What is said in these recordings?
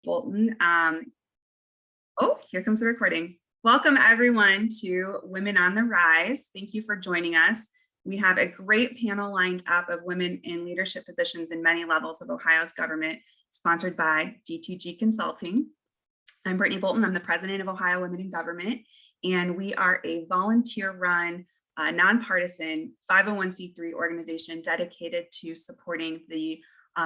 Bolton. Oh, here comes the recording. Welcome everyone to Women on the Rise. Thank you for joining us. We have a great panel lined up of women in leadership positions in many levels of Ohio's government, sponsored by G2G Consulting. I'm Brittany Bolton. I'm the president of Ohio Women in Government, and we are a volunteer-run, nonpartisan 501c3 organization dedicated to supporting the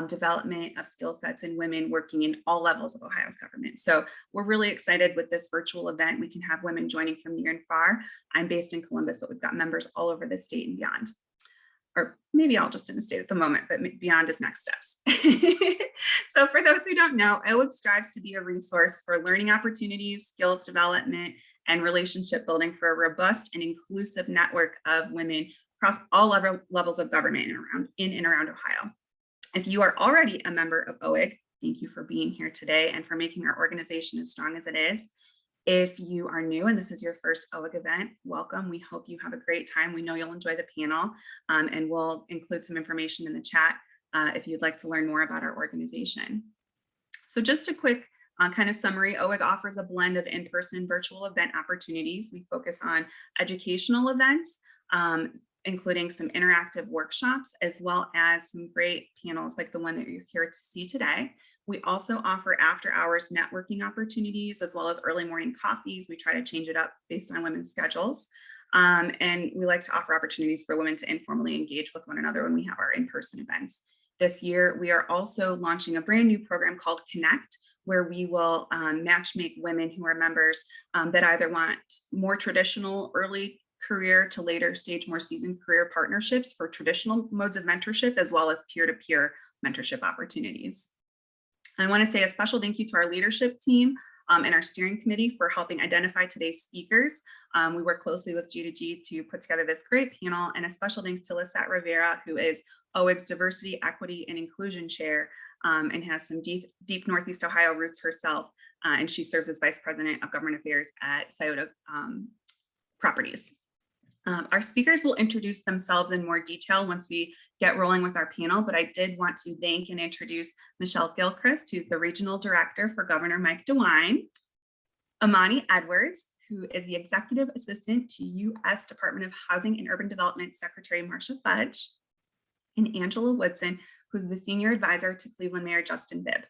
development of skill sets in women working in all levels of Ohio's government. So we're really excited with this virtual event. We can have women joining from near and far. I'm based in Columbus, but we've got members all over the state and beyond. Or maybe all just in the state at the moment, but beyond is next steps. So for those who don't know, OWIG strives to be a resource for learning opportunities, skills development, and relationship building for a robust and inclusive network of women across all levels of government in and around Ohio. If you are already a member of OWIG, thank you for being here today and for making our organization as strong as it is. If you are new and this is your first OWIG event, welcome. We hope you have a great time. We know you'll enjoy the panel, and we'll include some information in the chat if you'd like to learn more about our organization. So just a quick kind of summary, OWIG offers a blend of in-person and virtual event opportunities. We focus on educational events, including some interactive workshops, as well as some great panels like the one that you're here to see today. We also offer after-hours networking opportunities, as well as early morning coffees. We try to change it up based on women's schedules. And we like to offer opportunities for women to informally engage with one another when we have our in-person events. This year, we are also launching a brand new program called Connect, where we will match make women who are members that either want more traditional early career to later stage, more seasoned career partnerships for traditional modes of mentorship, as well as peer-to-peer mentorship opportunities. I want to say a special thank you to our leadership team and our steering committee for helping identify today's speakers. We work closely with G2G to put together this great panel, and a special thanks to Lisette Rivera, who is OWIG's Diversity, Equity, and Inclusion Chair and has some deep Northeast Ohio roots herself, and she serves as Vice President of Government Affairs at Scioto Properties. Our speakers will introduce themselves in more detail once we get rolling with our panel, but I did want to thank and introduce Michelle Gillcrist, who's the Regional Director for Governor Mike DeWine, Imani Edwards, who is the Executive Assistant to U.S. Department of Housing and Urban Development Secretary Marcia Fudge, and Angela Woodson, who's the Senior Advisor to Cleveland Mayor Justin Bibb.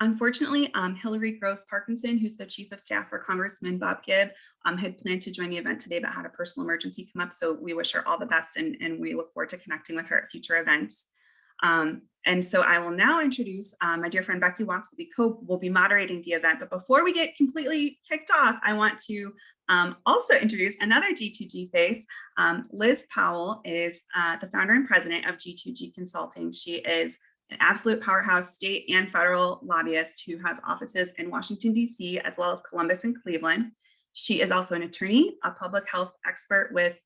Unfortunately, Hillary Gross Parkinson, who's the Chief of Staff for Congressman Bob Gibb, had planned to join the event today, but had a personal emergency come up. So we wish her all the best, and we look forward to connecting with her at future events. And so I will now introduce my dear friend Becky Watts will be moderating the event. But before we get completely kicked off, I want to also introduce another G2G face. Liz Powell is the founder and president of G2G Consulting. She is an absolute powerhouse state and federal lobbyist who has offices in Washington, D.C., as well as Columbus and Cleveland. She is also an attorney, a public health expert with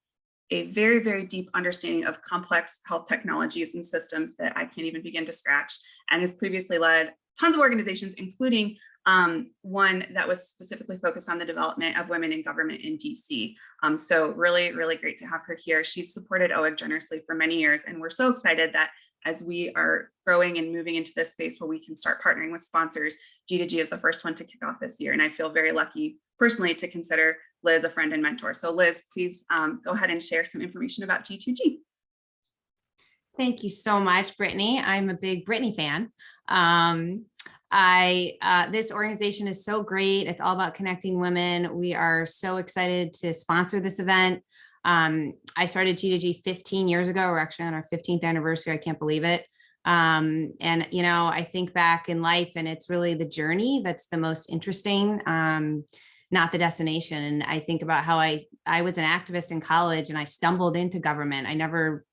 a very, very deep understanding of complex health technologies and systems that I can't even begin to scratch, and has previously led tons of organizations, including one that was specifically focused on the development of women in government in DC. So really, really great to have her here. She's supported OWIG generously for many years, and we're so excited that as we are growing and moving into this space where we can start partnering with sponsors, G2G is the first one to kick off this year. And I feel very lucky personally to consider Liz a friend and mentor. So Liz, please go ahead and share some information about G2G. Thank you so much, Brittany. I'm a big Brittany fan. This organization is so great. It's all about connecting women. We are so excited to sponsor this event. I started G2G 15 years ago. We're actually on our 15th anniversary. I can't believe it. And, you know, I think back in life and it's really the journey that's the most interesting, not the destination. And I think about how I was an activist in college and I stumbled into government. I never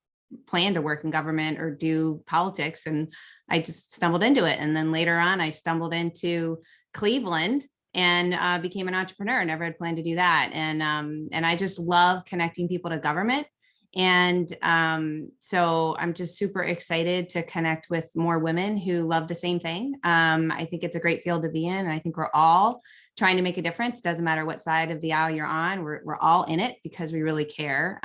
planned to work in government or do politics, and I just stumbled into it. And then later on, I stumbled into Cleveland and became an entrepreneur. Never had planned to do that. And I just love connecting people to government. And so I'm just super excited to connect with more women who love the same thing. I think it's a great field to be in. And I think we're all trying to make a difference. Doesn't matter what side of the aisle you're on, we're all in it because we really care.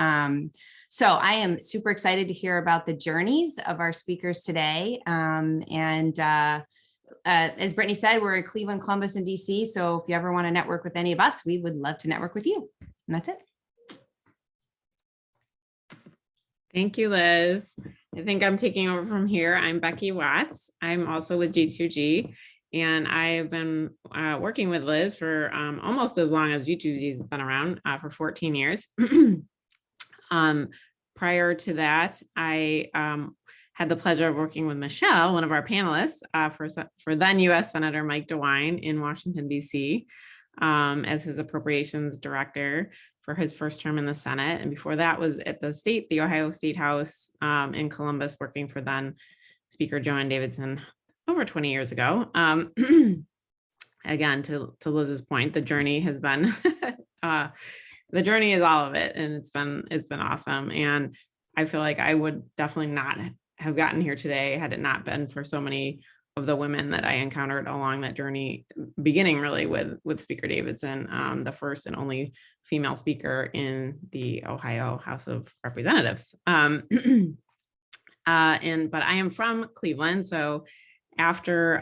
So I am super excited to hear about the journeys of our speakers today. as Brittany said, we're in Cleveland, Columbus, and DC. So if you ever want to network with any of us, we would love to network with you. And that's it. Thank you, Liz. I think I'm taking over from here. I'm Becky Watts. I'm also with G2G, and I've been working with Liz for almost as long as G2G has been around, for 14 years. Prior to that, I had the pleasure of working with Michelle, one of our panelists, for then U.S. Senator Mike DeWine in Washington, D.C., as his appropriations director for his first term in the Senate. And before that was at the Ohio State House in Columbus, working for then Speaker Joanne Davidson over 20 years ago. Again, to Liz's point, the journey has been, the journey is all of it. And it's been awesome. And I feel like I would definitely not have gotten here today had it not been for so many of the women that I encountered along that journey, beginning really with Speaker Davidson, the first and only female speaker in the Ohio House of Representatives. But I am from Cleveland, so after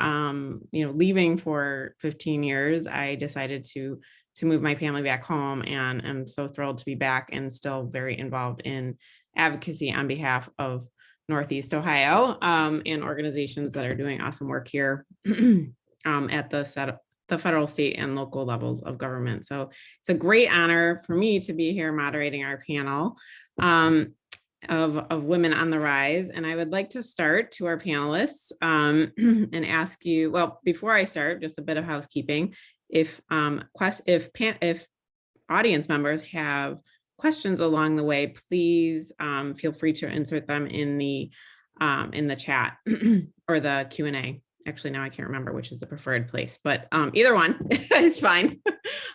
leaving for 15 years, I decided to move my family back home, and I'm so thrilled to be back and still very involved in advocacy on behalf of Northeast Ohio and organizations that are doing awesome work here at the federal, state, and local levels of government. So it's a great honor for me to be here moderating our panel of Women on the Rise. And I would like to start to our panelists and ask you, well, before I start, just a bit of housekeeping. If audience members have questions along the way, please feel free to insert them in the chat or the Q&A. Actually, now I can't remember which is the preferred place, but either one is fine.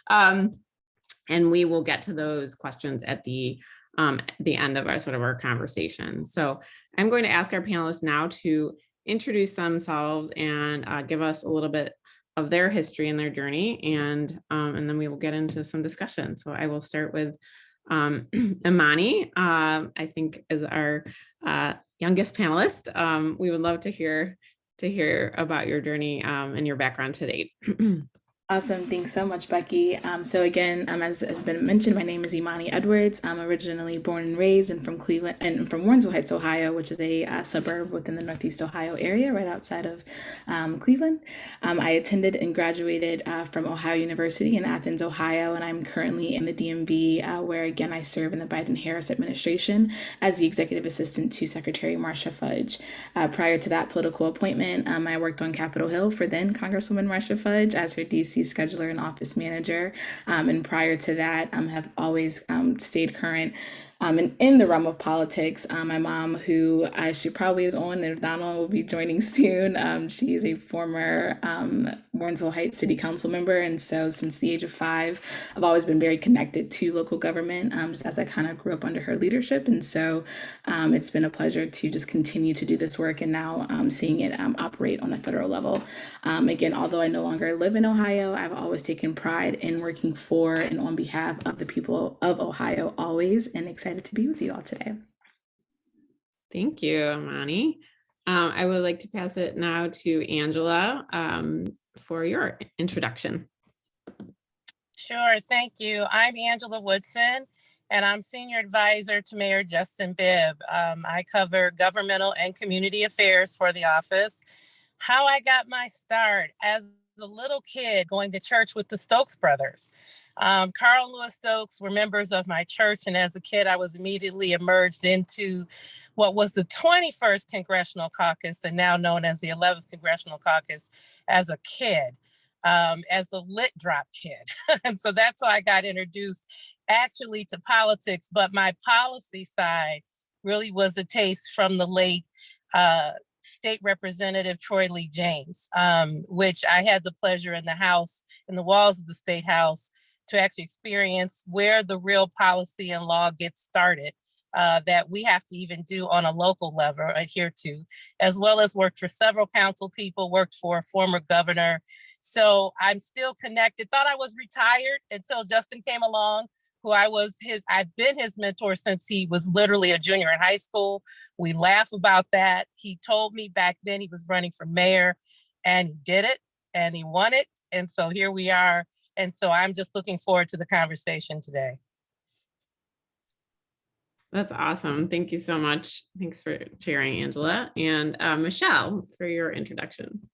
And we will get to those questions at the end of our conversation. So I'm going to ask our panelists now to introduce themselves and give us a little bit of their history and their journey, and then we will get into some discussion. So I will start with Imani, I think, is our youngest panelist. We would love to hear about your journey and your background to date. Awesome. Thanks so much, Becky. So again, as has been mentioned, my name is Imani Edwards. I'm originally born and raised and from Cleveland and from Warrensville Heights, Ohio, which is a suburb within the Northeast Ohio area, right outside of Cleveland. I attended and graduated from Ohio University in Athens, Ohio, and I'm currently in the DMV, where again, I serve in the Biden-Harris administration as the executive assistant to Secretary Marcia Fudge. Prior to that political appointment, I worked on Capitol Hill for then Congresswoman Marcia Fudge as her DC scheduler and office manager. And prior to that, have always stayed current and in the realm of politics. My mom, who she probably is on, and if not on, will be joining soon. She is a former Warrensville Heights City Council member. And so since the age of 5, I've always been very connected to local government, just as I kind of grew up under her leadership. And so it's been a pleasure to just continue to do this work and now seeing it operate on a federal level. Again, although I no longer live in Ohio, I've always taken pride in working for and on behalf of the people of Ohio, always, and excited to be with you all today. Thank you, Imani. I would like to pass it now to Angela for your introduction. Sure, thank you. I'm Angela Woodson, and I'm Senior Advisor to Mayor Justin Bibb. I cover governmental and community affairs for the office. How I got my start as a little kid going to church with the Stokes brothers. Carl and Louis Stokes were members of my church, and as a kid, I was immediately emerged into what was the 21st Congressional Caucus and now known as the 11th Congressional Caucus as a kid, as a lit drop kid. And so that's how I got introduced actually to politics, but my policy side really was a taste from the late State Representative Troy Lee James, which I had the pleasure in the walls of the State House, to actually experience where the real policy and law gets started that we have to even do on a local level, adhere to, as well as worked for several council people, worked for a former governor. So I'm still connected. Thought I was retired until Justin came along, who I've been his mentor since he was literally a junior in high school. We laugh about that. He told me back then he was running for mayor and he did it and he won it. And so here we are. And so I'm just looking forward to the conversation today. That's awesome. Thank you so much. Thanks for sharing, Angela. And Michelle, for your introduction.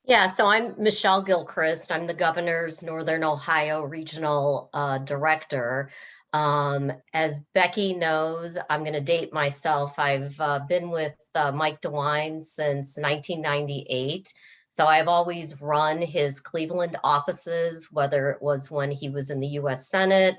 Yeah, so I'm Michelle Gillcrist. I'm the governor's Northern Ohio Regional Director. As Becky knows, I'm going to date myself. I've been with Mike DeWine since 1998. So I've always run his Cleveland offices, whether it was when he was in the US Senate,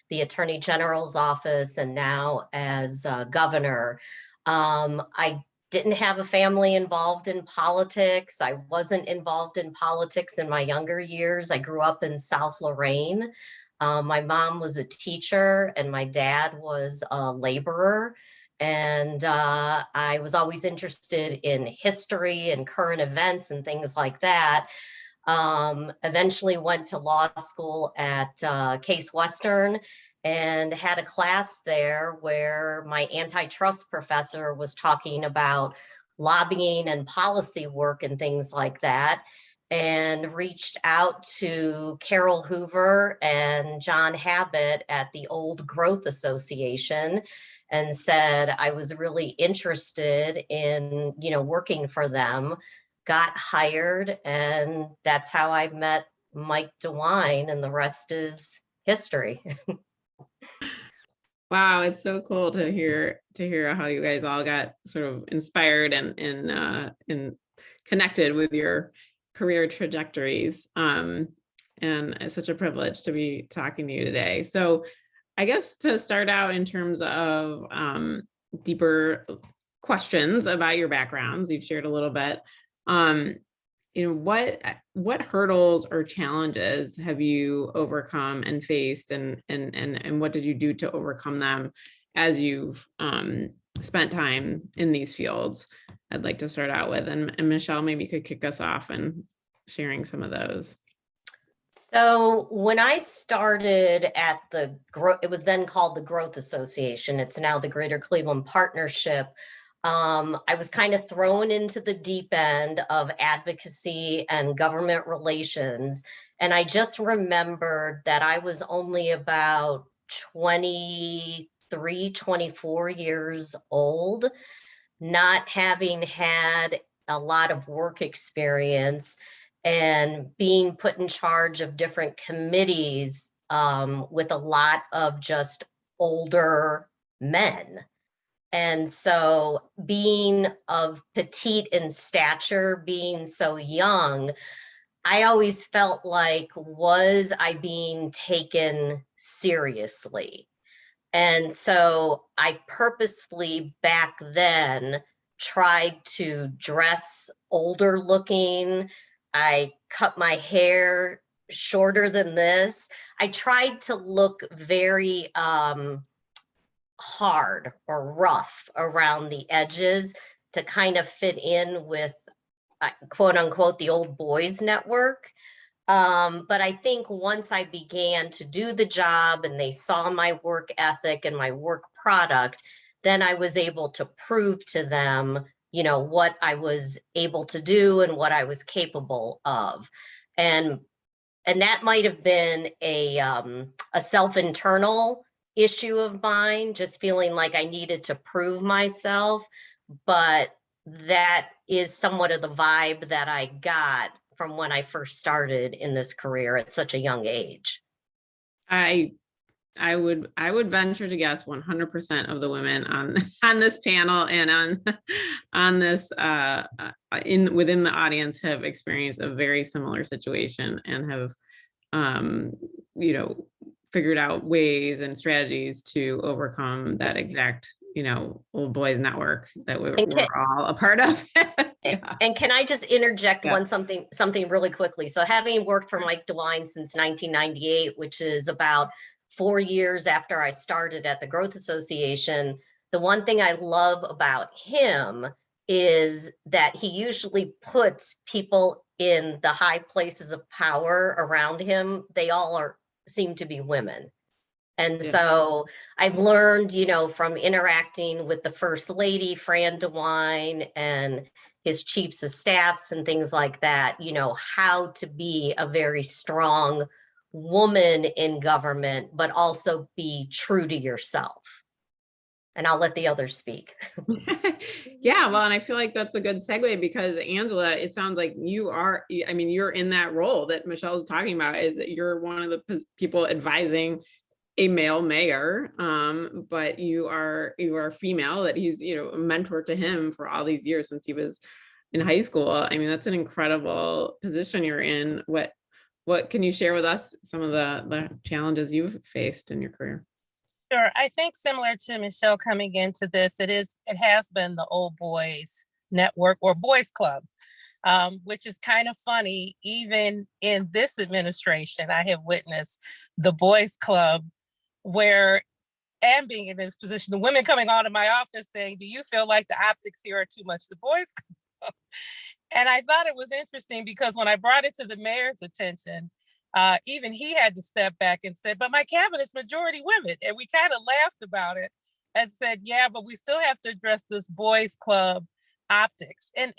the Attorney General's office, and now as governor. I didn't have a family involved in politics. I wasn't involved in politics in my younger years. I grew up in South Lorraine. My mom was a teacher and my dad was a laborer. And I was always interested in history and current events and things like that. Eventually went to law school at Case Western and had a class there where my antitrust professor was talking about lobbying and policy work and things like that, and reached out to Carol Hoover and John Habit at the Old Growth Association and said I was really interested in, working for them, got hired, and that's how I met Mike DeWine, and the rest is history. Wow, it's so cool to hear how you guys all got sort of inspired and connected with your career trajectories. And it's such a privilege to be talking to you today. So I guess to start out in terms of deeper questions about your backgrounds, you've shared a little bit. What hurdles or challenges have you overcome and faced, and what did you do to overcome them as you've spent time in these fields? I'd like to start out with, and Michelle, maybe you could kick us off and sharing some of those. So when I started at it was then called the Growth Association. It's now the Greater Cleveland Partnership. I was kind of thrown into the deep end of advocacy and government relations. And I just remembered that I was only about 23, 24 years old, not having had a lot of work experience and being put in charge of different committees with a lot of just older men. And so being of petite in stature, being so young, I always felt like, was I being taken seriously? And so I purposefully back then tried to dress older looking. I cut my hair shorter than this. I tried to look very hard or rough around the edges to kind of fit in with quote unquote the old boys network. But I think once I began to do the job and they saw my work ethic and my work product, then I was able to prove to them, what I was able to do and what I was capable of. And that might have been a self-internal issue of mine, just feeling like I needed to prove myself. But that is somewhat of the vibe that I got from when I first started in this career at such a young age. I would venture to guess 100% of the women on this panel and on this within the audience have experienced a very similar situation and have figured out ways and strategies to overcome that exact old boys network that we're all a part of. Yeah. And can I just interject something really quickly? So having worked for Mike DeWine since 1998, which is about 4 years after I started at the Growth Association, the one thing I love about him is that he usually puts people in the high places of power around him. They all seem to be women. And so I've learned, from interacting with the First Lady, Fran DeWine, and his chiefs of staffs and things like that, you know, how to be a very strong woman in government, but also be true to yourself. And I'll let the others speak. Yeah, well, and I feel like that's a good segue because Angela, it sounds like you are, I mean, you're in that role that Michelle's talking about, is that you're one of the people advising a male mayor, but you are female, that he's, you know, a mentor to him for all these years since he was in high school. I mean, that's an incredible position you're in. What can you share with us some of the challenges you've faced in your career? Sure. I think similar to Michelle coming into this, it has been the old boys network or boys club, which is kind of funny. Even in this administration, I have witnessed the boys club where, and being in this position, the women coming on to my office saying, do you feel like the optics here are too much the boys club? And I thought it was interesting because when I brought it to the mayor's attention, even he had to step back and said, but my cabinet's majority women. And we kind of laughed about it and said, yeah, but we still have to address this boys club optics. And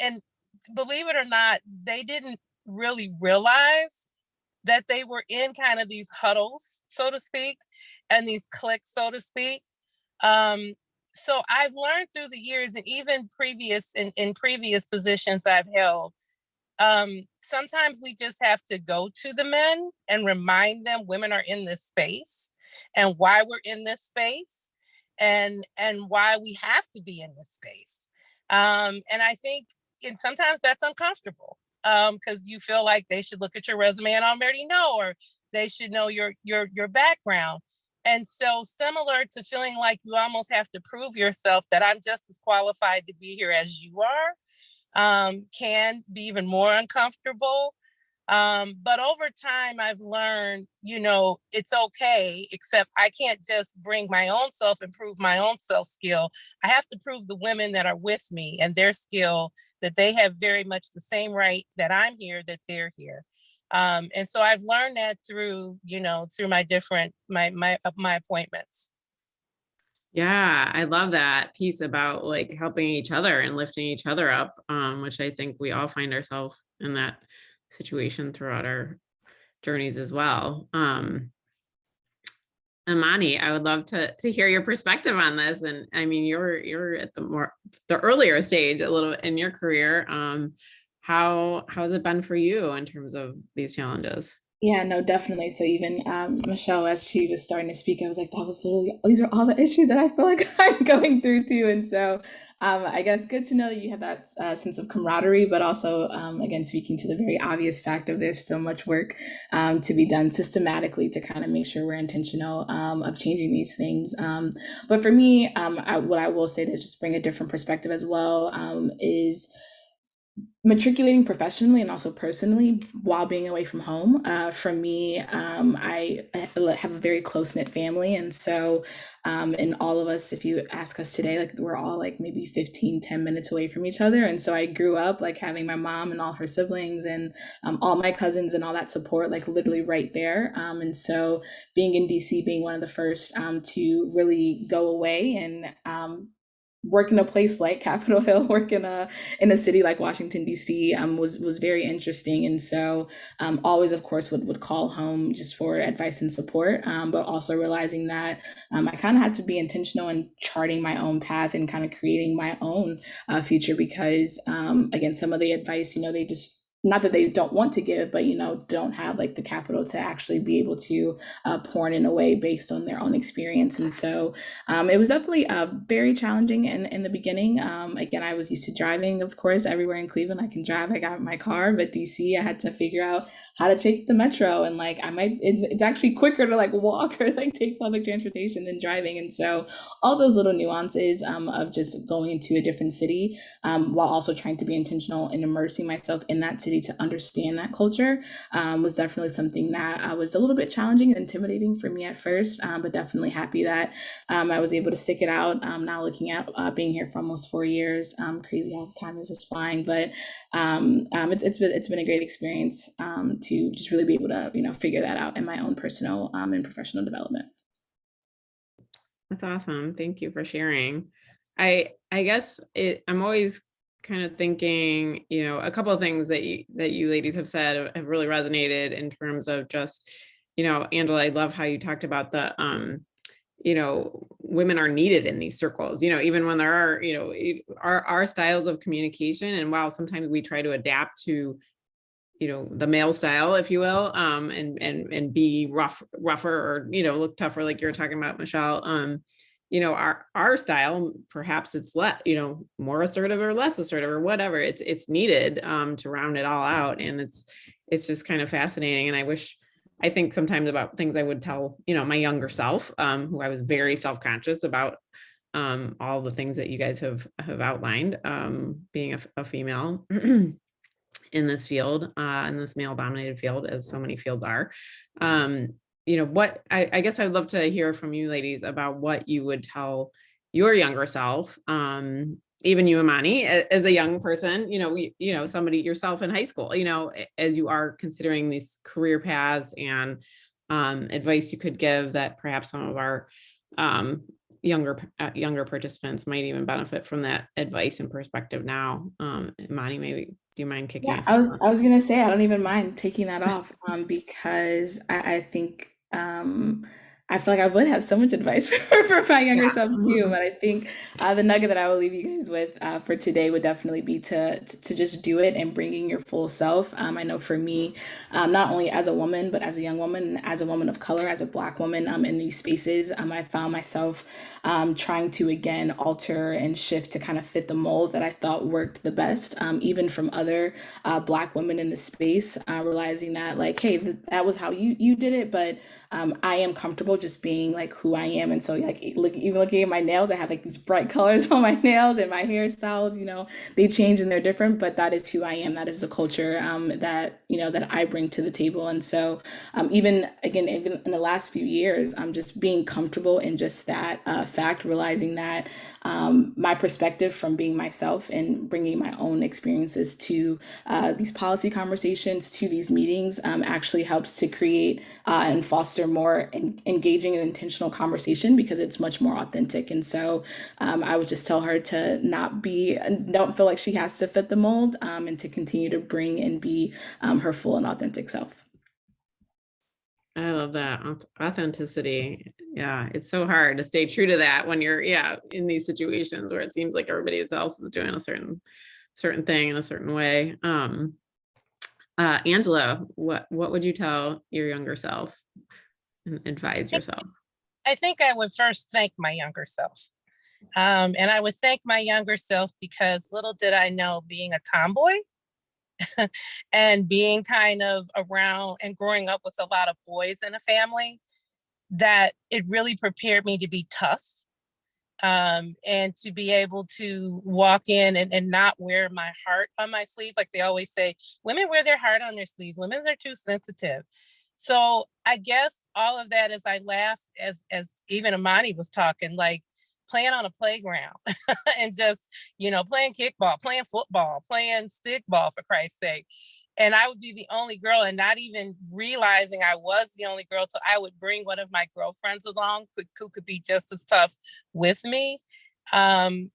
believe it or not, they didn't really realize that they were in kind of these huddles, so to speak, and these cliques, so to speak. So I've learned through the years, and even in previous positions I've held, sometimes we just have to go to the men and remind them women are in this space and why we're in this space and why we have to be in this space. And I think sometimes that's uncomfortable because you feel like they should look at your resume and already know, or they should know your background. And so similar to feeling like you almost have to prove yourself that I'm just as qualified to be here as you are, can be even more uncomfortable. But over time, I've learned, you know, it's okay, except I can't just bring my own self and prove my own self skill. I have to prove the women that are with me and their skill that they have very much the same right that I'm here, that they're here. And so I've learned that through, you know, through my appointments. Yeah, I love that piece about like helping each other and lifting each other up, which I think we all find ourselves in that situation throughout our journeys as well. Imani, I would love to hear your perspective on this. And I mean, you're at the earlier stage a little in your career. How has it been for you in terms of these challenges? Yeah, no, definitely. So even Michelle, as she was starting to speak, I was like, that was literally, these are all the issues that I feel like I'm going through too. And so I guess good to know that you have that sense of camaraderie, but also, again, speaking to the very obvious fact of there's so much work to be done systematically to kind of make sure we're intentional of changing these things. But for me, what I will say to just bring a different perspective as well is matriculating professionally and also personally while being away from home. For me, I have a very close-knit family. And so, and all of us, if you ask us today, like we're all like maybe 10 minutes away from each other. And so I grew up like having my mom and all her siblings and all my cousins and all that support, like literally right there. And so being in DC, being one of the first to really go away and work in a place like Capitol Hill, work in a city like Washington, D.C. Was very interesting. And so always, of course, would call home just for advice and support, but also realizing that I kind of had to be intentional in charting my own path and kind of creating my own future because, again, some of the advice, you know, they just, not that they don't want to give, but, you know, don't have like the capital to actually be able to pour in a way based on their own experience. And so it was definitely very challenging in the beginning. Again, I was used to driving, of course, everywhere in Cleveland I can drive. I got my car, but DC, I had to figure out how to take the metro. And like, it's actually quicker to like walk or like take public transportation than driving. And so all those little nuances of just going into a different city while also trying to be intentional and immersing myself in that city to understand that culture was definitely something that was a little bit challenging and intimidating for me at first, but definitely happy that I was able to stick it out. Now looking at being here for almost 4 years, crazy how time is just flying, but it's been a great experience to just really be able to, you know, figure that out in my own personal and professional development. That's awesome. Thank you for sharing. I guess I'm always kind of thinking, a couple of things that you ladies have said have really resonated in terms of just, Angela, I love how you talked about the, women are needed in these circles, even when there are, our styles of communication. And while sometimes we try to adapt to, the male style, if you will, and be rougher or, look tougher, like you're talking about, Michelle, our style, perhaps it's more assertive or less assertive or whatever. It's needed to round it all out. And it's just kind of fascinating. And I think sometimes about things I would tell, my younger self, who I was very self-conscious about all the things that you guys have outlined, being a female in this field, in this male dominated field, as so many fields are. What I guess I'd love to hear from you ladies about what you would tell your younger self, even you, Imani, as a young person, somebody yourself in high school, as you are considering these career paths, and advice you could give that perhaps some of our younger participants might even benefit from that advice and perspective now. Imani, maybe, do you mind kicking us off? I was gonna say I don't even mind taking that off because I think I feel like I would have so much advice for my younger self too. But I think the nugget that I will leave you guys with for today would definitely be to just do it and bringing your full self. I know for me, not only as a woman, but as a young woman, as a woman of color, as a Black woman in these spaces, I found myself trying to again alter and shift to kind of fit the mold that I thought worked the best, even from other Black women in the space, realizing that like, hey, that was how you did it, but I am comfortable just being like who I am. And so like even looking at my nails, I have like these bright colors on my nails, and my hairstyles, they change and they're different, but that is who I am. That is the culture that I bring to the table. And so even in the last few years, I'm just being comfortable in just that fact, realizing that my perspective from being myself and bringing my own experiences to these policy conversations, to these meetings, actually helps to create and foster more engaging and intentional conversation, because it's much more authentic. And so I would just tell her to don't feel like she has to fit the mold, and to continue to bring and be her full and authentic self. I love that authenticity. Yeah, it's so hard to stay true to that when you're in these situations where it seems like everybody else is doing a certain thing in a certain way. Angela, what would you tell your younger self and advise yourself? I think I would first thank my younger self. And I would thank my younger self because little did I know, being a tomboy and being kind of around and growing up with a lot of boys in a family, that it really prepared me to be tough, and to be able to walk in and not wear my heart on my sleeve. Like they always say, women wear their heart on their sleeves. Women are too sensitive. So I guess all of that, as I laugh, as even Imani was talking, like playing on a playground and just, playing kickball, playing football, playing stickball, for Christ's sake. And I would be the only girl, and not even realizing I was the only girl. So I would bring one of my girlfriends along who could be just as tough with me. I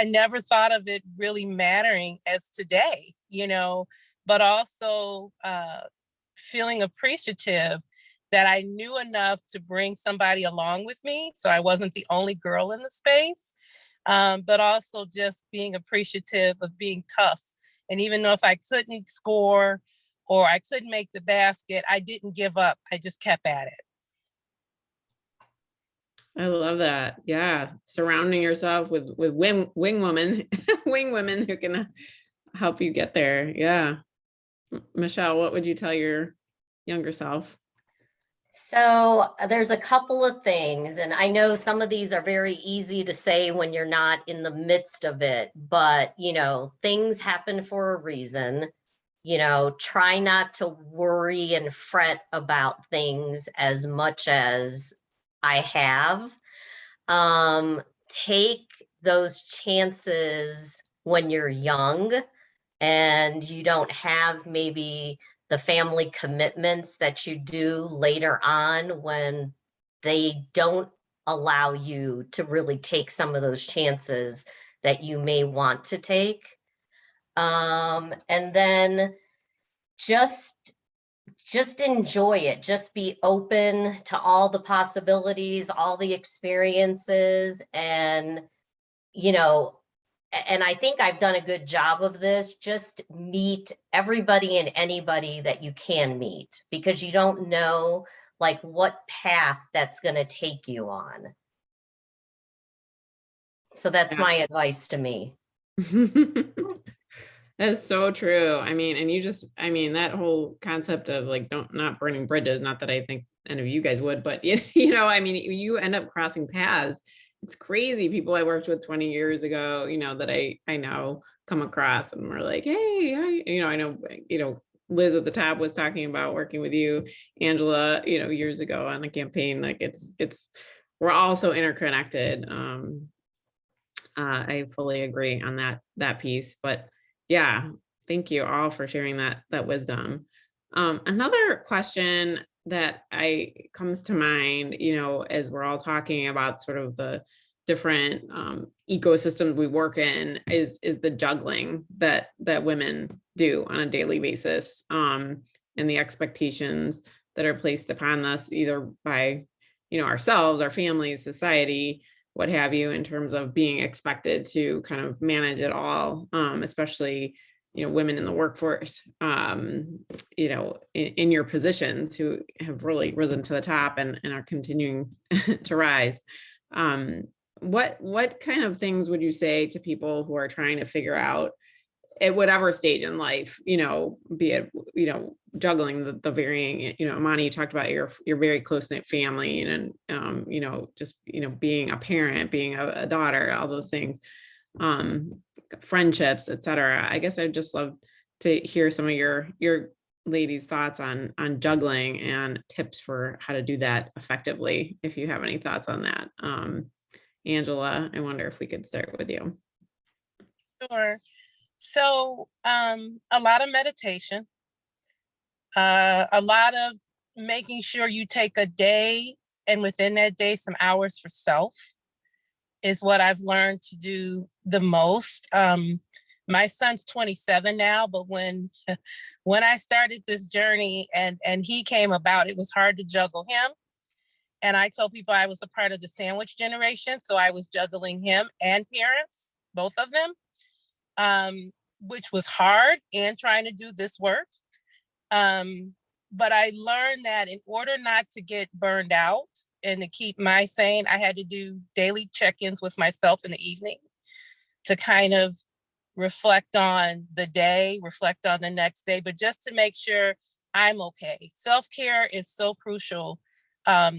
never thought of it really mattering as today, but also feeling appreciative that I knew enough to bring somebody along with me, so I wasn't the only girl in the space, but also just being appreciative of being tough. And even though if I couldn't score or I couldn't make the basket, I didn't give up. I just kept at it. I love that. Yeah, surrounding yourself with wing women, wing women who can help you get there. Yeah. Michelle, what would you tell your younger self? So there's a couple of things, and I know some of these are very easy to say when you're not in the midst of it, but things happen for a reason. Try not to worry and fret about things as much as I have. Take those chances when you're young and you don't have maybe the family commitments that you do later on, when they don't allow you to really take some of those chances that you may want to take. And then just enjoy it. Just be open to all the possibilities, all the experiences, and, you know, and I think I've done a good job of this. Just meet everybody and anybody that you can meet, because you don't know like what path that's going to take you on. So that's my advice to me. That's so true. I mean, and that whole concept of like, not burning bridges, not that I think any of you guys would, but I mean, you end up crossing paths. It's crazy. People I worked with 20 years ago, that I now come across, and we're like, hey, hi. I know, Liz at the top was talking about working with you, Angela, years ago on a campaign. Like we're all so interconnected. I fully agree on that piece, but yeah, thank you all for sharing that wisdom. Another question that comes to mind, as we're all talking about sort of the different ecosystems we work in, is the juggling that women do on a daily basis, and the expectations that are placed upon us either by ourselves, our families, society, what have you, in terms of being expected to kind of manage it all, especially, women in the workforce, in your positions, who have really risen to the top and are continuing to rise. What kind of things would you say to people who are trying to figure out, at whatever stage in life, be it, juggling the varying, Imani, you talked about your very close-knit family, and just, being a parent, being a daughter, all those things, friendships, etc. I guess I'd just love to hear some of your ladies' thoughts on juggling and tips for how to do that effectively, if you have any thoughts on that. Angela, I wonder if we could start with you. Sure. So a lot of meditation, a lot of making sure you take a day, and within that day, some hours for self is what I've learned to do the most. My son's 27 now, but when I started this journey and he came about, it was hard to juggle him. And I told people I was a part of the sandwich generation. So I was juggling him and parents, both of them, which was hard, and trying to do this work. But I learned that in order not to get burned out and to keep my sane, I had to do daily check-ins with myself in the evening to kind of reflect on the day, reflect on the next day, but just to make sure I'm okay. Self-care is so crucial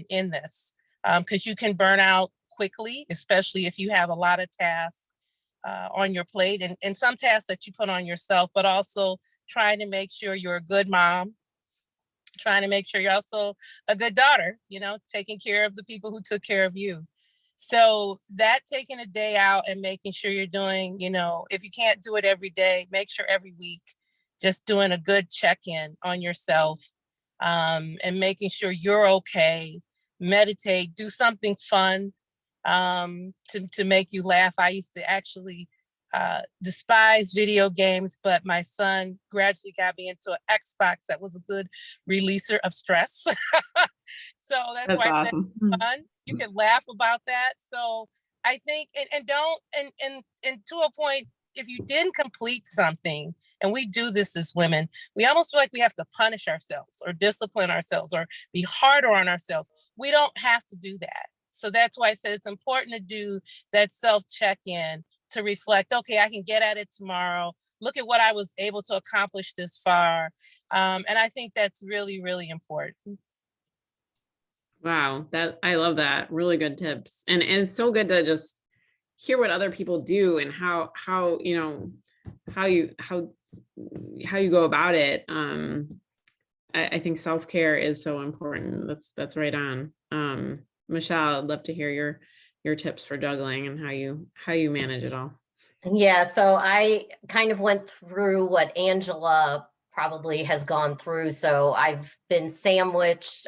in this, because you can burn out quickly, especially if you have a lot of tasks on your plate, and some tasks that you put on yourself, but also trying to make sure you're a good mom, trying to make sure you're also a good daughter, taking care of the people who took care of you. So that taking a day out and making sure you're doing, if you can't do it every day, make sure every week, just doing a good check-in on yourself, and making sure you're okay. Meditate, do something fun to make you laugh. I used to actually despise video games, but my son gradually got me into an Xbox that was a good releaser of stress. So that's why awesome. I said fun. You can laugh about that. So I think, and to a point, if you didn't complete something, and we do this as women, we almost feel like we have to punish ourselves or discipline ourselves or be harder on ourselves. We don't have to do that. So that's why I said it's important to do that self-check-in, to reflect, okay, I can get at it tomorrow. Look at what I was able to accomplish this far. And I think that's really, really important. Wow, I love that. Really good tips. And it's so good to just hear what other people do and how you go about it. I think self-care is so important. That's right on. Michelle, I'd love to hear your tips for juggling and how you manage it all. Yeah, so I kind of went through what Angela probably has gone through. So I've been sandwiched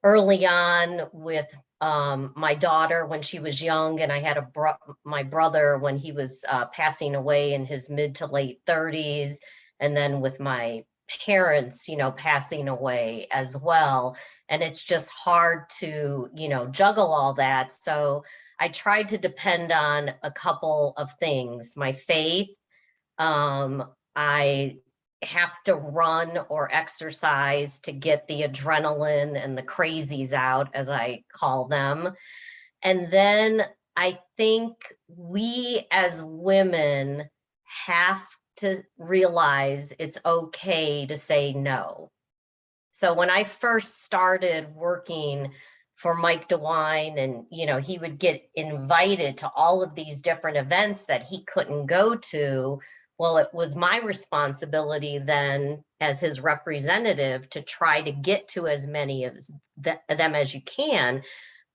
early on with my daughter when she was young, and I had my brother when he was passing away in his mid to late 30s, and then with my parents, passing away as well. And it's just hard to, juggle all that. So I tried to depend on a couple of things. My faith, I have to run or exercise to get the adrenaline and the crazies out, as I call them. And then I think we as women have to realize it's okay to say no. So when I first started working for Mike DeWine, and he would get invited to all of these different events that he couldn't go to, well, it was my responsibility then as his representative to try to get to as many of them as you can.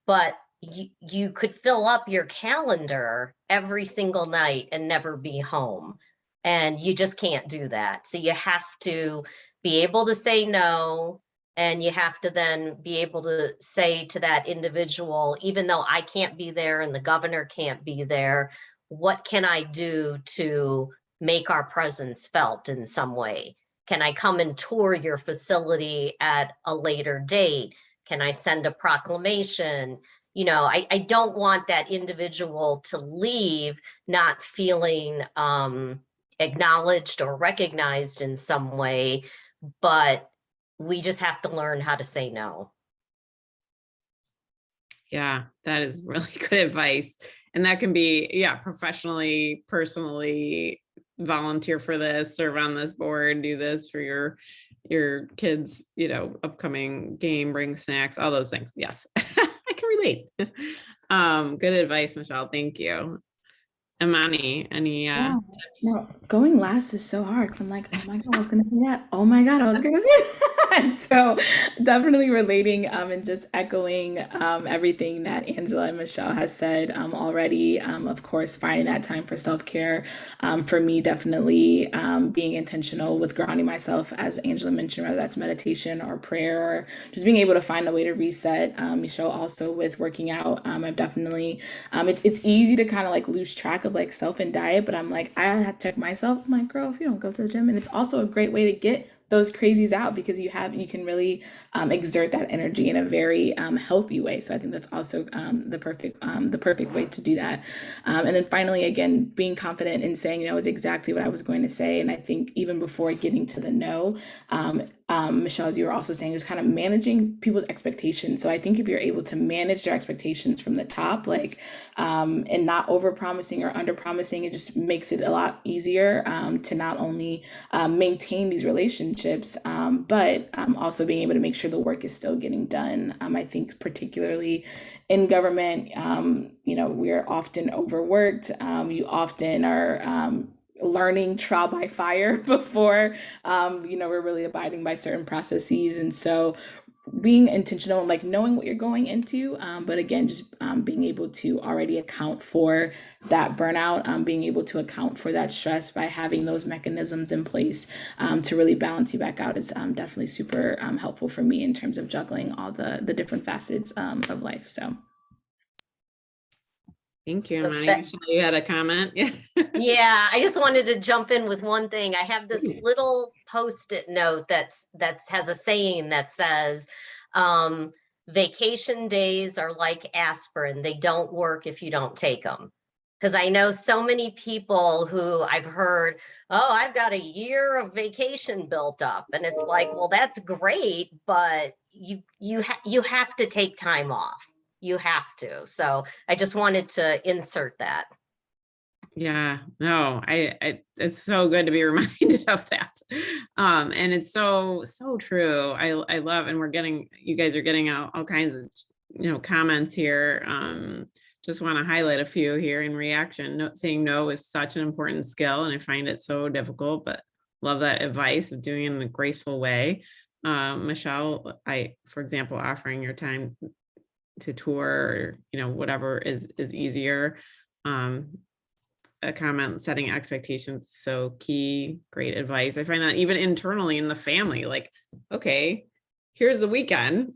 But you could fill up your calendar every single night and never be home. And you just can't do that. So you have to be able to say no. And you have to then be able to say to that individual, even though I can't be there and the governor can't be there, what can I do to make our presence felt in some way? Can I come and tour your facility at a later date? Can I send a proclamation? I don't want that individual to leave not feeling acknowledged or recognized in some way, but we just have to learn how to say no. Yeah, that is really good advice. And that can be, professionally, personally, volunteer for this, serve on this board, do this for your kids, upcoming game, bring snacks, all those things. Yes, I can relate. Good advice, Michelle. Thank you. Imani, any tips? No, going last is so hard because I'm like, oh my God, I was going to say that. Oh my God, I was going to say that. And so definitely relating and just echoing everything that Angela and Michelle has said already. Of course, finding that time for self-care. For me, definitely being intentional with grounding myself, as Angela mentioned, whether that's meditation or prayer or just being able to find a way to reset. Michelle, also with working out, I've definitely, it's easy to kind of like lose track of like self and diet, but I'm like, I have to check myself. I'm like, girl, if you don't go to the gym, and it's also a great way to get those crazies out because you can really exert that energy in a very healthy way. So I think that's also the perfect way to do that. And then finally, again, being confident in saying, it's exactly what I was going to say. And I think even before getting to the no, Michelle, as you were also saying, is kind of managing people's expectations. So I think if you're able to manage their expectations from the top, like, and not over promising or under promising, it just makes it a lot easier to not only maintain these relationships, but also being able to make sure the work is still getting done. I think particularly in government, we're often overworked. You often are learning trial by fire before, we're really abiding by certain processes. And so being intentional and like knowing what you're going into, but again, just being able to already account for that burnout, being able to account for that stress by having those mechanisms in place to really balance you back out is definitely super helpful for me in terms of juggling all the different facets of life. So. Thank you, So Imani. Michelle, you had a comment? Yeah, I just wanted to jump in with one thing. I have this little Post-it note that has a saying that says, vacation days are like aspirin. They don't work if you don't take them. Because I know so many people who I've heard, oh, I've got a year of vacation built up. And it's like, well, that's great, but you have to take time off. You have to. So I just wanted to insert that. Yeah, no, it's so good to be reminded of that. And it's so true. I love, and you guys are getting all kinds of, comments here. Just want to highlight a few here in reaction. Saying no is such an important skill, and I find it so difficult, but love that advice of doing it in a graceful way. Michelle, for example, offering your time to tour, or, whatever is easier. A comment, setting expectations, so key. Great advice. I find that even internally in the family, like, okay, here's the weekend,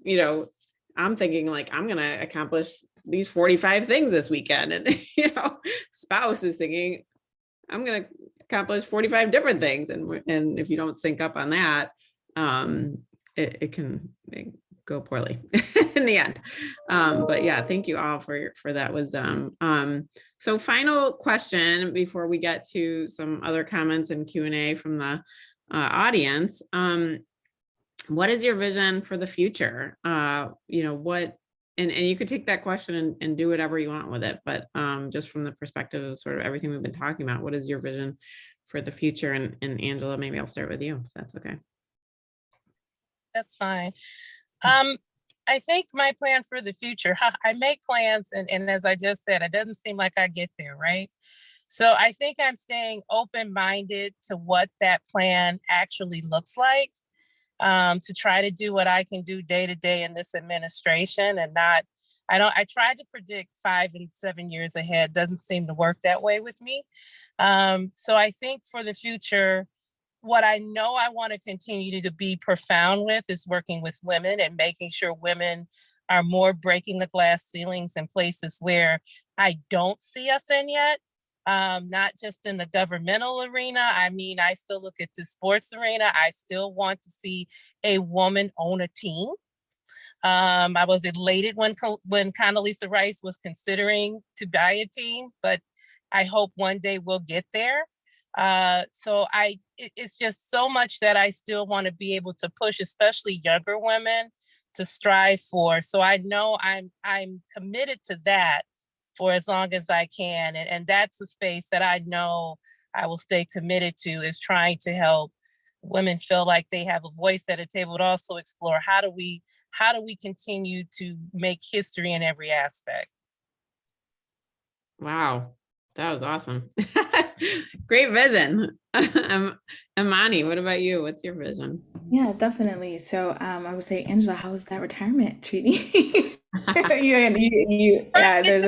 I'm thinking like, I'm going to accomplish these 45 things this weekend. And, spouse is thinking, I'm going to accomplish 45 different things. And if you don't sync up on that, it can go poorly in the end. But yeah, thank you all for that wisdom. So final question before we get to some other comments and Q&A from the audience. What is your vision for the future? What, and you could take that question and do whatever you want with it, but just from the perspective of sort of everything we've been talking about, what is your vision for the future? And Angela, maybe I'll start with you, if that's okay. That's fine. I think my plan for the future, I make plans, and as I just said, it doesn't seem like I get there, right? So I think I'm staying open-minded to what that plan actually looks like, to try to do what I can do day to day in this administration and not, I tried to predict 5 and 7 years ahead. Doesn't seem to work that way with me. So I think for the future, what I know I want to continue to be profound with is working with women and making sure women are more breaking the glass ceilings in places where I don't see us in yet. Not just in the governmental arena. I mean, I still look at the sports arena. I still want to see a woman own a team. I was elated when Condoleezza Rice was considering to buy a team, but I hope one day we'll get there. So it's just so much that I still want to be able to push, especially younger women, to strive for. So I know I'm committed to that for as long as I can. And that's a space that I know I will stay committed to, is trying to help women feel like they have a voice at a table, but also explore how do we continue to make history in every aspect. Wow, that was awesome. Great vision. Imani, what about you? What's your vision? Yeah, definitely. So I would say, Angela, how is that retirement treating you? Yeah, there's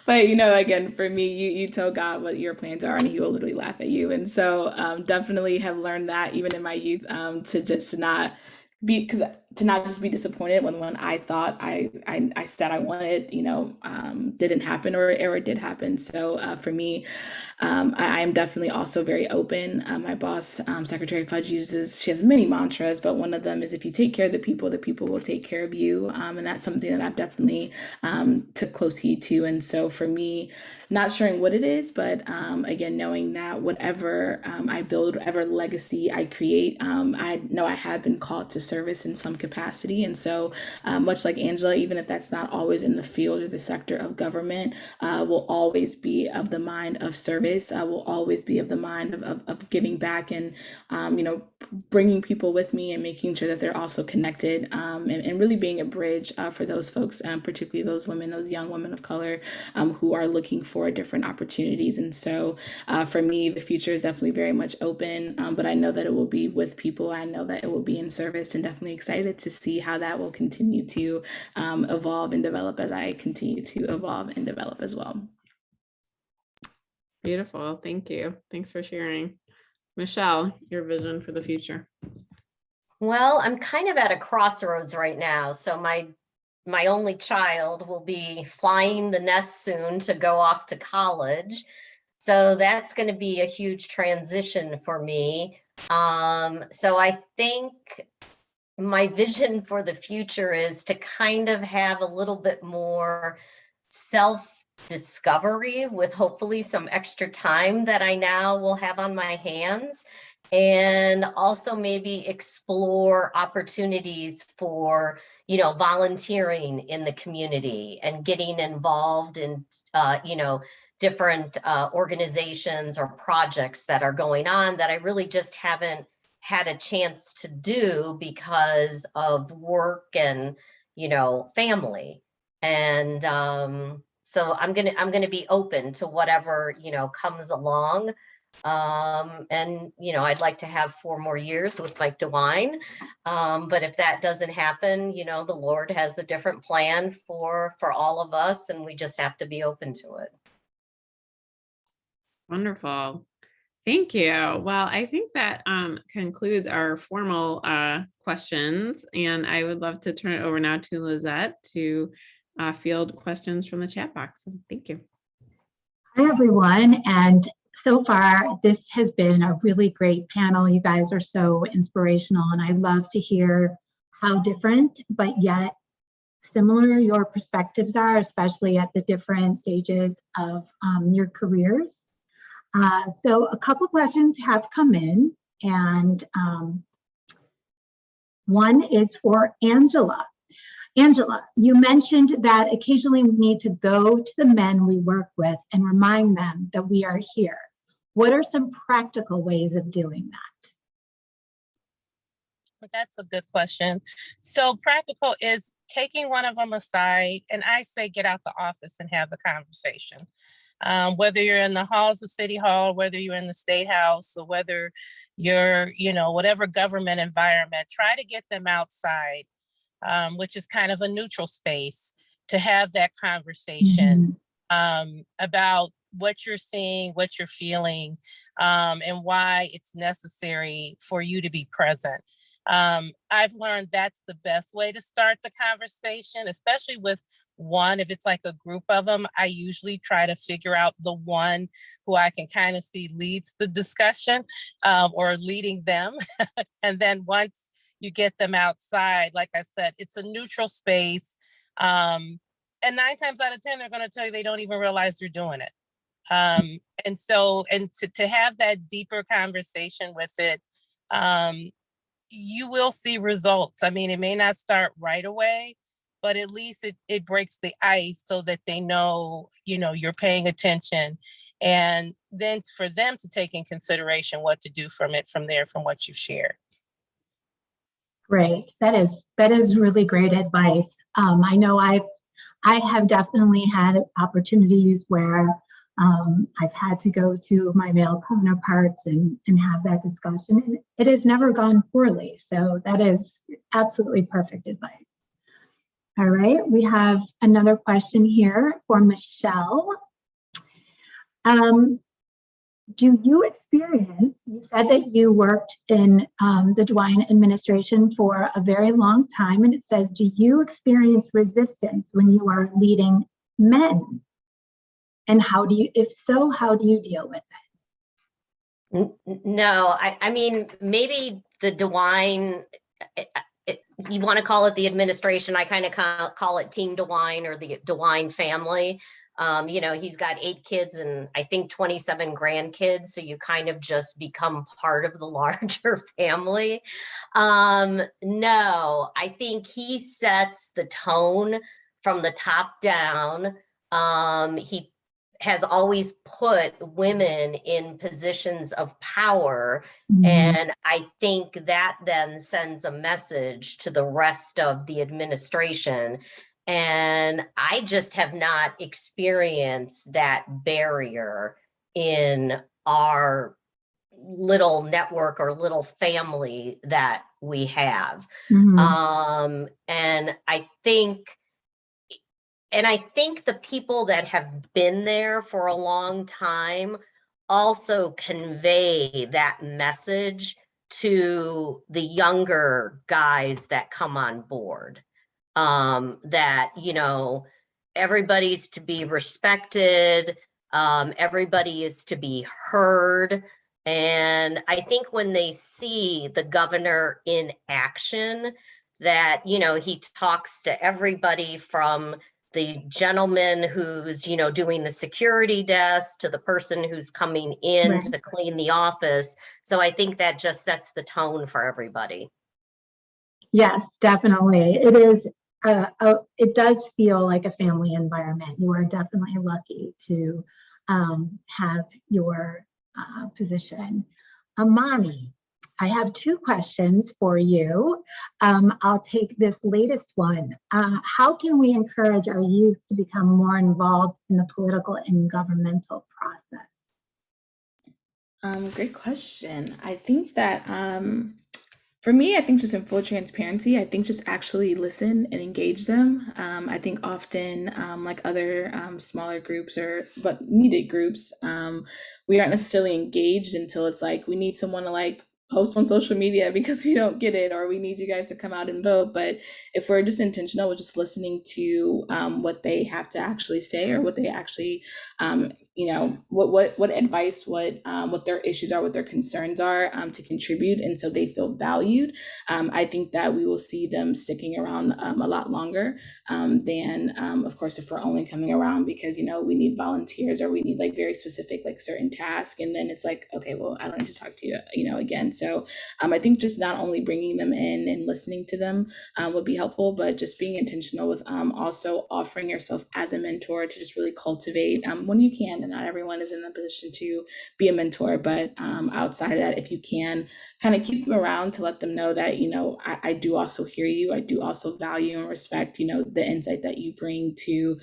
but again, for me, you tell God what your plans are and he will literally laugh at you. And so definitely have learned that even in my youth, to just not just be disappointed when I thought I said I wanted, didn't happen or it did happen. So for me, I am definitely also very open. My boss, Secretary Fudge, she has many mantras, but one of them is, if you take care of the people will take care of you. And that's something that I've definitely took close heed to. And so for me, not sharing what it is, but again, knowing that whatever I build, whatever legacy I create, I know I have been called to service in some capacity. And so much like Angela, even if that's not always in the field or the sector of government, will always be of the mind of service, will always be of the mind of giving back and, bringing people with me and making sure that they're also connected, and really being a bridge for those folks, particularly those women, those young women of color who are looking for different opportunities. And so for me, the future is definitely very much open, but I know that it will be with people. I know that it will be in service, and definitely excited to see how that will continue to evolve and develop as I continue to evolve and develop as well. Beautiful. Thank you. Thanks for sharing. Michelle, your vision for the future. Well, I'm kind of at a crossroads right now. So my only child will be flying the nest soon to go off to college. So that's going to be a huge transition for me. So I think my vision for the future is to kind of have a little bit more self-discovery with hopefully some extra time that I now will have on my hands, and also maybe explore opportunities for, volunteering in the community and getting involved in, different organizations or projects that are going on that I really just haven't had a chance to do because of work and, family. And so I'm gonna be open to whatever, comes along. And, I'd like to have 4 more years with Mike DeWine. But if that doesn't happen, the Lord has a different plan for all of us, and we just have to be open to it. Wonderful. Thank you. Well, I think that concludes our formal questions, and I would love to turn it over now to Lizette to field questions from the chat box. Thank you. Hi, everyone. And so far, this has been a really great panel. You guys are so inspirational, and I love to hear how different, but yet similar your perspectives are, especially at the different stages of your careers. So a couple questions have come in, and one is for Angela. Angela, you mentioned that occasionally we need to go to the men we work with and remind them that we are here. What are some practical ways of doing that? That's a good question. So practical is taking one of them aside, and I say get out the office and have the conversation. Whether you're in the halls of City Hall, whether you're in the State House, or whether you're, whatever government environment, try to get them outside, which is kind of a neutral space, to have that conversation about what you're seeing, what you're feeling, and why it's necessary for you to be present. I've learned that's the best way to start the conversation, especially with one. If it's like a group of them, I usually try to figure out the one who I can kind of see leads the discussion, or leading them. And then once you get them outside, like I said, it's a neutral space. And 9 times out of 10, they're going to tell you they don't even realize they're doing it. And to have that deeper conversation with it, you will see results. I mean, it may not start right away, but at least it breaks the ice so that they know, you're paying attention. And then for them to take in consideration what to do from what you've shared. Great. That is really great advice. I know I have definitely had opportunities where I've had to go to my male counterparts and have that discussion. And it has never gone poorly. So that is absolutely perfect advice. All right, we have another question here for Michelle. Do you experience, you said that you worked in the DeWine administration for a very long time, and it says, do you experience resistance when you are leading men? And if so, how do you deal with it? No, I mean, maybe the DeWine, you want to call it the administration, I kind of call it Team DeWine or the DeWine family. He's got 8 kids and I think 27 grandkids. So you kind of just become part of the larger family. No, I think he sets the tone from the top down. He has always put women in positions of power. And I think that then sends a message to the rest of the administration. And I just have not experienced that barrier in our little network or little family that we have. And I think the people that have been there for a long time also convey that message to the younger guys that come on board. That, everybody's to be respected, everybody is to be heard. And I think when they see the governor in action, that, he talks to everybody from the gentleman who's, doing the security desk to the person who's coming in to clean the office. So I think that just sets the tone for everybody. Yes, definitely. It is. It does feel like a family environment. You are definitely lucky to have your position. Imani, I have 2 questions for you. I'll take this latest one. How can we encourage our youth to become more involved in the political and governmental process? Great question. I think that For me, I think just in full transparency, I think just actually listen and engage them. I think often, like other smaller groups but needed groups, we aren't necessarily engaged until it's like we need someone to like post on social media because we don't get it, or we need you guys to come out and vote. But if we're just intentional with just listening to what they have to actually say, or what they actually, what advice, what their issues are, what their concerns are, to contribute, and so they feel valued, I think that we will see them sticking around a lot longer than, of course, if we're only coming around because we need volunteers, or we need like very specific like certain tasks, and then it's like, okay, well, I don't need to talk to you again. So I think just not only bringing them in and listening to them would be helpful, but just being intentional with also offering yourself as a mentor to just really cultivate when you can. And not everyone is in the position to be a mentor, but outside of that, if you can kind of keep them around to let them know that, I do also hear you. I do also value and respect, the insight that you bring to,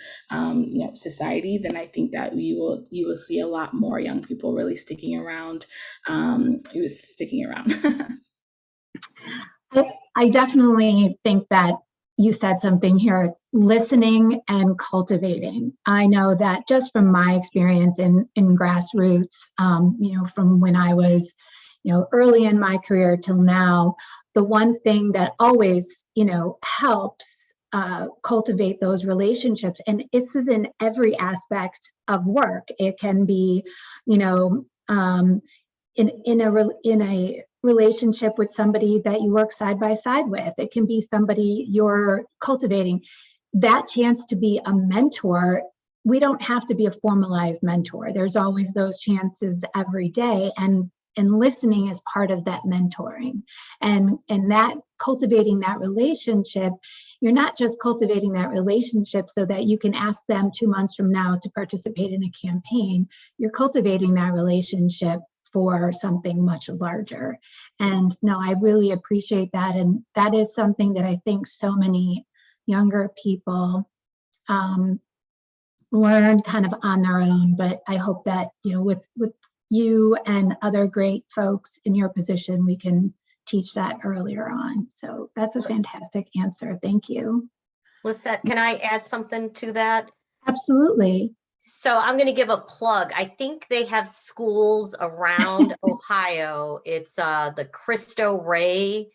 society, then I think that you will see a lot more young people really sticking around. I definitely think that you said something here. It's listening and cultivating. I know that just from my experience in grassroots, from when I was, early in my career till now, the one thing that always, helps cultivate those relationships, and this is in every aspect of work. It can be, in a relationship with somebody that you work side by side with. It can be somebody you're cultivating. That chance to be a mentor, we don't have to be a formalized mentor. There's always those chances every day, and listening is part of that mentoring. And that cultivating that relationship, you're not just cultivating that relationship so that you can ask them 2 months from now to participate in a campaign. You're cultivating that relationship for something much larger. And no, I really appreciate that. And that is something that I think so many younger people learn kind of on their own. But I hope that, with you and other great folks in your position, we can teach that earlier on. So that's a fantastic answer. Thank you. Lisette, can I add something to that? Absolutely. So I'm going to give a plug. I think they have schools around Ohio. It's the Cristo Rey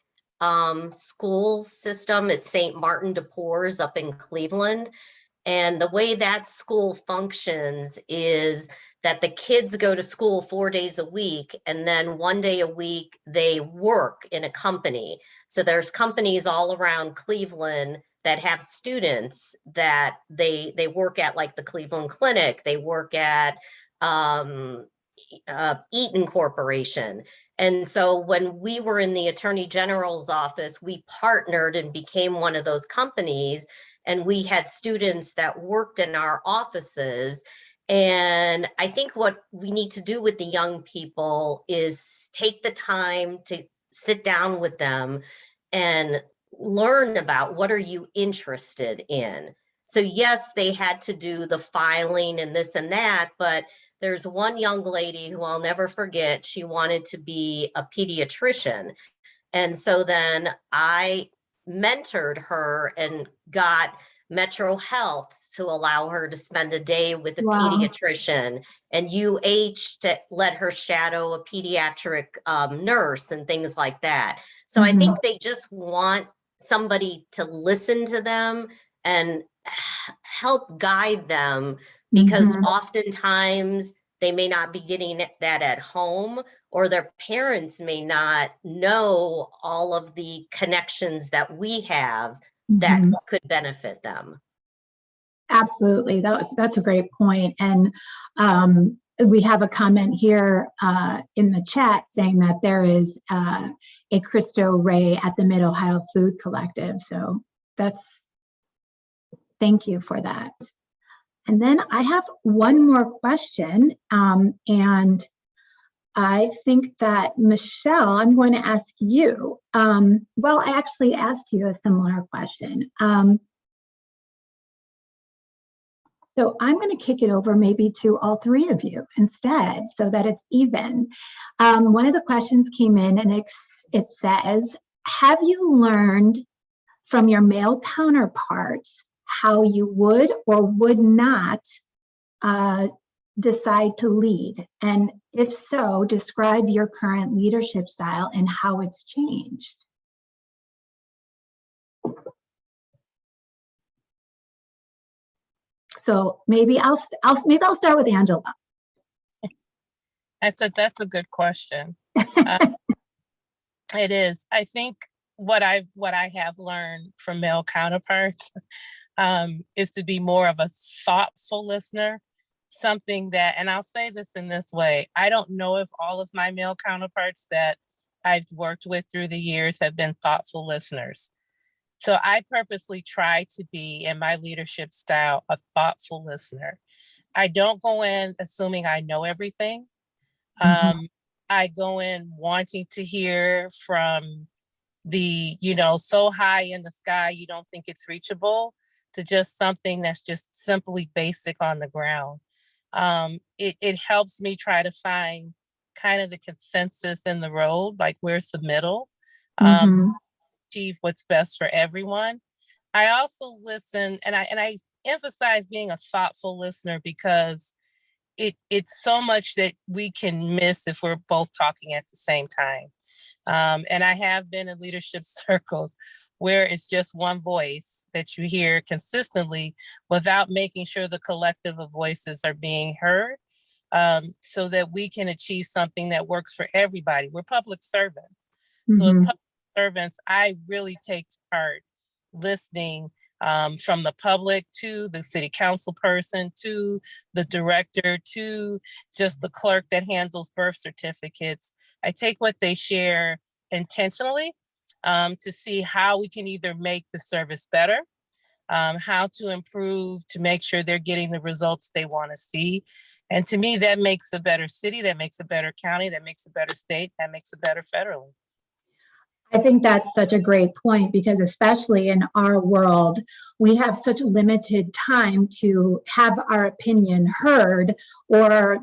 school system at St. Martin de Porres up in Cleveland. And the way that school functions is that the kids go to school 4 days a week, and then 1 day a week they work in a company. So there's companies all around Cleveland that have students that they work at, like the Cleveland Clinic, they work at Eaton Corporation. And so when we were in the Attorney General's office, we partnered and became one of those companies, and we had students that worked in our offices. And I think what we need to do with the young people is take the time to sit down with them and learn about what are you interested in. So yes, they had to do the filing and this and that, but there's one young lady who I'll never forget. She wanted to be a pediatrician. And so then I mentored her and got Metro Health to allow her to spend a day with a pediatrician, and UH to let her shadow a pediatric nurse and things like that. So I think they just want somebody to listen to them and help guide them, because oftentimes they may not be getting that at home, or their parents may not know all of the connections that we have that could benefit them. Absolutely. That's a great point. And we have a comment here in the chat saying that there is a Cristo Rey at the Mid-Ohio Food Collective. So thank you for that. And then I have one more question. And I think that, Michelle, I'm going to ask you. Well, I actually asked you a similar question. So I'm going to kick it over maybe to all three of you instead, so that it's even. One of the questions came in, and it says, have you learned from your male counterparts how you would or would not decide to lead? And if so, describe your current leadership style and how it's changed. So maybe I'll start with Angela. That's a good question. It is. I think what I have learned from male counterparts is to be more of a thoughtful listener. Something that, and I'll say this in this way, I don't know if all of my male counterparts that I've worked with through the years have been thoughtful listeners. So I purposely try to be, in my leadership style, a thoughtful listener. I don't go in assuming I know everything. I go in wanting to hear from the, so high in the sky, you don't think it's reachable, to just something that's just simply basic on the ground. It helps me try to find kind of the consensus in the road, like where's the middle, achieve what's best for everyone. I also listen, and I emphasize being a thoughtful listener because it's so much that we can miss if we're both talking at the same time. And I have been in leadership circles where it's just one voice that you hear consistently without making sure the collective of voices are being heard, so that we can achieve something that works for everybody. We're public servants. So as public servants, I really take to heart listening from the public to the city council person, to the director, to just the clerk that handles birth certificates. I take what they share intentionally to see how we can either make the service better, how to improve to make sure they're getting the results they want to see. And to me, that makes a better city, that makes a better county, that makes a better state, that makes a better federally. I think that's such a great point, because especially in our world, we have such limited time to have our opinion heard or,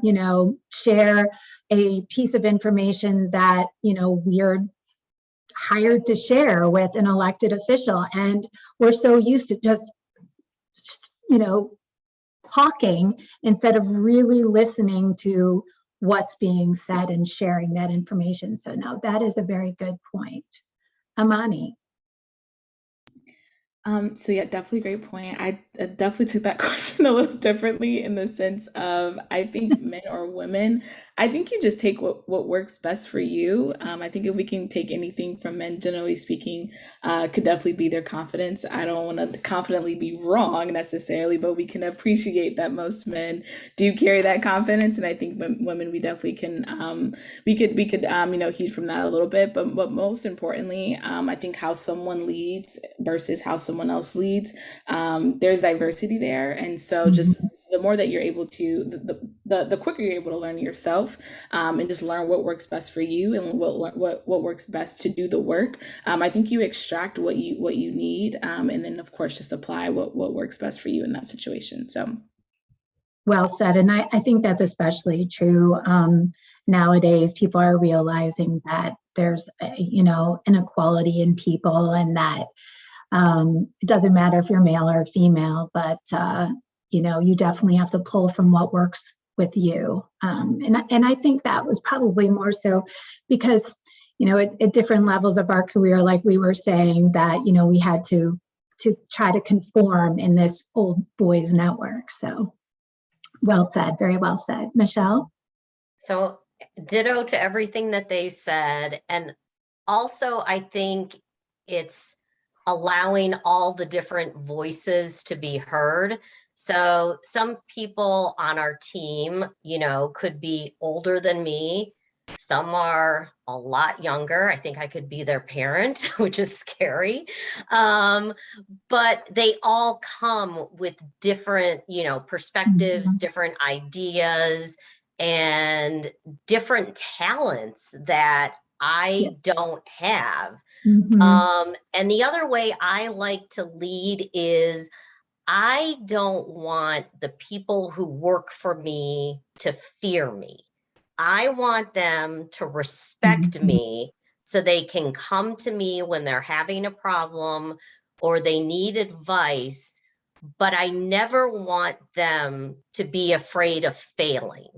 share a piece of information that, we're hired to share with an elected official. And we're so used to just, talking instead of really listening to what's being said and sharing that information. So no, that is a very good point. Imani. So yeah, definitely great point. I definitely took that question a little differently in the sense of, I think men or women, I think you just take what works best for you. I think if we can take anything from men, generally speaking, could definitely be their confidence. I don't want to confidently be wrong necessarily, but we can appreciate that most men do carry that confidence. And I think women, we definitely can, we could heed from that a little bit, but most importantly, I think how someone leads versus how someone else leads, there's diversity there. And so just the more that you're able to, the quicker you're able to learn yourself, and just learn what works best for you and what works best to do the work. I think you extract what you need, and then of course just apply what works best for you in that situation. So well said. And I think that's especially true nowadays. People are realizing that there's inequality in people, and that it doesn't matter if you're male or female, but you definitely have to pull from what works with you. And I think that was probably more so because, at different levels of our career, like we were saying, that, we had to try to conform in this old boys network. So well said, very well said. Michelle? So ditto to everything that they said. And also, I think it's allowing all the different voices to be heard. So some people on our team, could be older than me. Some are a lot younger. I think I could be their parent, which is scary. But they all come with different, perspectives, different ideas, and different talents that I don't have. And the other way I like to lead is I don't want the people who work for me to fear me. I want them to respect me so they can come to me when they're having a problem or they need advice, but I never want them to be afraid of failing.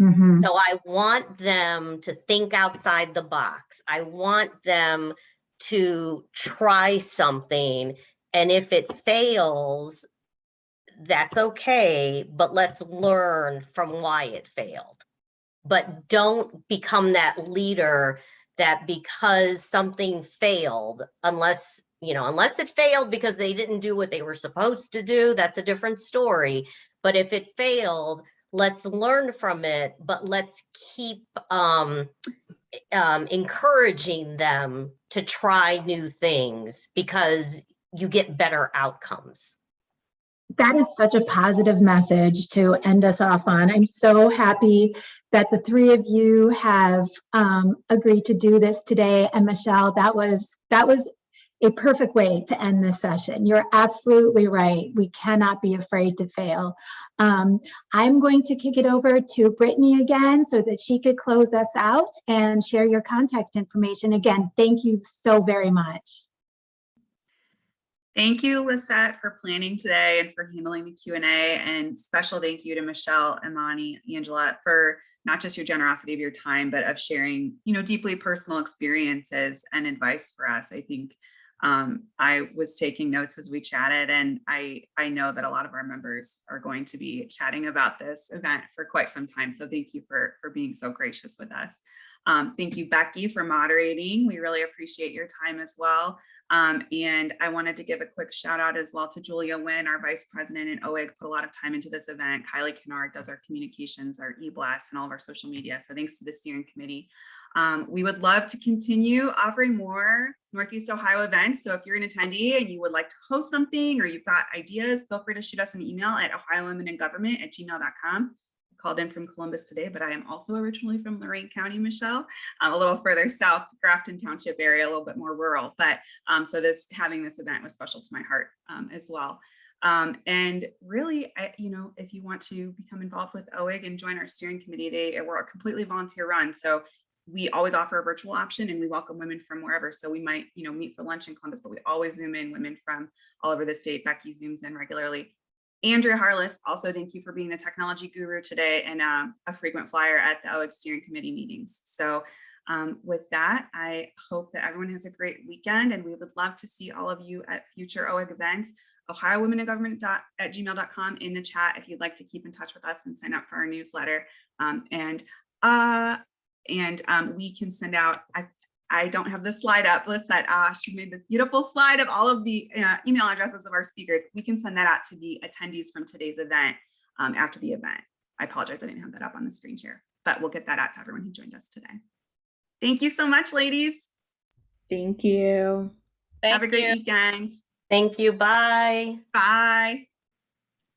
Mhm. So I want them to think outside the box. I want them to try something. And if it fails, that's okay, but let's learn from why it failed. But don't become that leader that because something failed, unless it failed because they didn't do what they were supposed to do, that's a different story. But if it failed, let's learn from it, but let's keep encouraging them to try new things because you get better outcomes. That is such a positive message to end us off on. I'm so happy that the three of you have agreed to do this today. And Michelle, that was a perfect way to end this session. You're absolutely right. We cannot be afraid to fail. I'm going to kick it over to Brittany again so that she could close us out and share your contact information. Again, thank you so very much. Thank you, Lisette, for planning today and for handling the Q&A, and special thank you to Michelle, Imani, Angela, for not just your generosity of your time, but of sharing, deeply personal experiences and advice for us. I think I was taking notes as we chatted, and I know that a lot of our members are going to be chatting about this event for quite some time. So thank you for being so gracious with us. Thank you, Becky, for moderating. We really appreciate your time as well. And I wanted to give a quick shout out as well to Julia Nguyen, our Vice President in OWIG, put a lot of time into this event. Kylie Kennard does our communications, our e-blasts, and all of our social media. So thanks to the steering committee. We would love to continue offering more Northeast Ohio events. So if you're an attendee and you would like to host something or you've got ideas, feel free to shoot us an email at ohiowomeningovernment@gmail.com. Called in from Columbus today, but I am also originally from Lorain County, Michelle, a little further south, Grafton Township area, a little bit more rural. But so having this event was special to my heart as well. And really, if you want to become involved with OWIG and join our steering committee, we're a completely volunteer run. So we always offer a virtual option, and we welcome women from wherever. So we might, meet for lunch in Columbus, but we always Zoom in women from all over the state. Becky Zooms in regularly. Andrea Harless, also thank you for being the technology guru today and a frequent flyer at the OWIG steering committee meetings. So with that, I hope that everyone has a great weekend, and we would love to see all of you at future OWIG events. ohiowomeningovernment@gmail.com in the chat if you'd like to keep in touch with us and sign up for our newsletter. We can send out, I don't have the slide up. Lisette, she made this beautiful slide of all of the email addresses of our speakers. We can send that out to the attendees from today's event after the event. I apologize, I didn't have that up on the screen share, but we'll get that out to everyone who joined us today. Thank you so much, ladies. Thank you. Have a great weekend. Thank you. Bye. Bye.